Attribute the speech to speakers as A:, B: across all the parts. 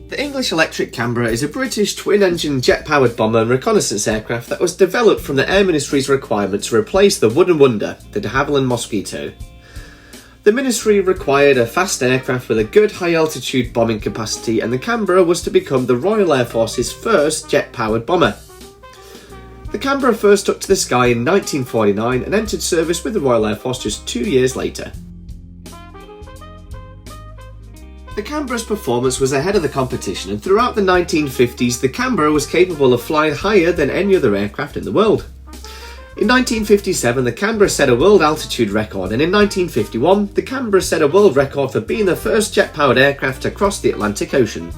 A: The English Electric Canberra is a British twin-engine jet-powered bomber and reconnaissance aircraft that was developed from the Air Ministry's requirement to replace the wooden wonder, the de Havilland Mosquito. The Ministry required a fast aircraft with a good high-altitude bombing capacity, and the Canberra was to become the Royal Air Force's first jet-powered bomber. The Canberra first took to the sky in 1949 and entered service with the Royal Air Force just 2 years later. The Canberra's performance was ahead of the competition, and throughout the 1950s the Canberra was capable of flying higher than any other aircraft in the world. In 1957 the Canberra set a world altitude record, and in 1951 the Canberra set a world record for being the first jet-powered aircraft to cross the Atlantic Ocean.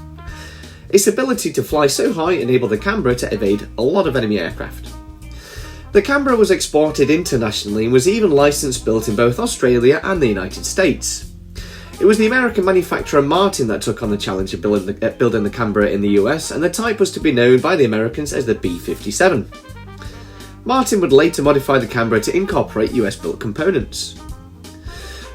A: Its ability to fly so high enabled the Canberra to evade a lot of enemy aircraft. The Canberra was exported internationally and was even licensed built in both Australia and the United States. It was the American manufacturer Martin that took on the challenge of building the Canberra in the US, and the type was to be known by the Americans as the B-57. Martin would later modify the Canberra to incorporate US-built components.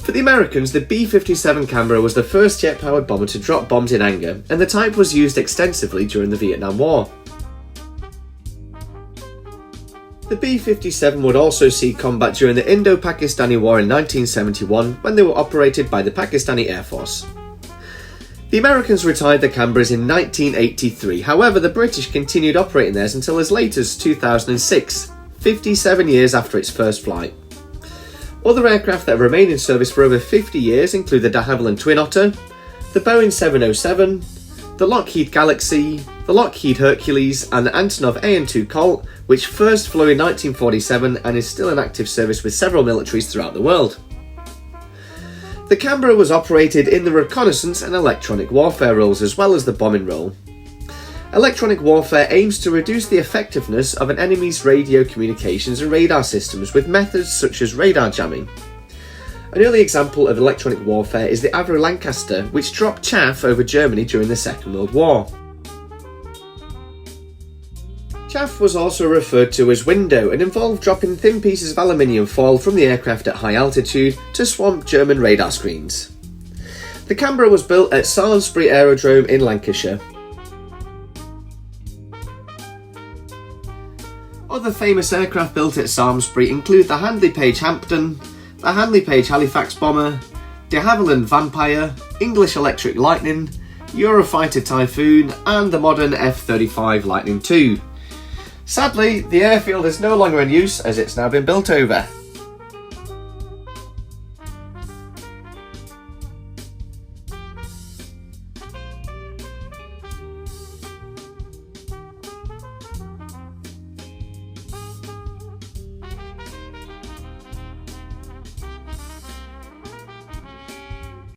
A: For the Americans, the B-57 Canberra was the first jet-powered bomber to drop bombs in anger, and the type was used extensively during the Vietnam War. The B-57 would also see combat during the Indo-Pakistani War in 1971 when they were operated by the Pakistani Air Force. The Americans retired the Canberras in 1983, however the British continued operating theirs until as late as 2006, 57 years after its first flight. Other aircraft that have remained in service for over 50 years include the de Havilland Twin Otter, the Boeing 707, the Lockheed Galaxy, the Lockheed Hercules and the Antonov AN-2 Colt, which first flew in 1947 and is still in active service with several militaries throughout the world. The Canberra was operated in the reconnaissance and electronic warfare roles as well as the bombing role. Electronic warfare aims to reduce the effectiveness of an enemy's radio communications and radar systems with methods such as radar jamming. An early example of electronic warfare is the Avro Lancaster, which dropped chaff over Germany during the Second World War. Chaff was also referred to as window and involved dropping thin pieces of aluminium foil from the aircraft at high altitude to swamp German radar screens. The Canberra was built at Salisbury Aerodrome in Lancashire. Other famous aircraft built at Salisbury include the Handley Page Hampton, the Handley Page Halifax Bomber, de Havilland Vampire, English Electric Lightning, Eurofighter Typhoon and the modern F-35 Lightning II. Sadly, the airfield is no longer in use as it's now been built over.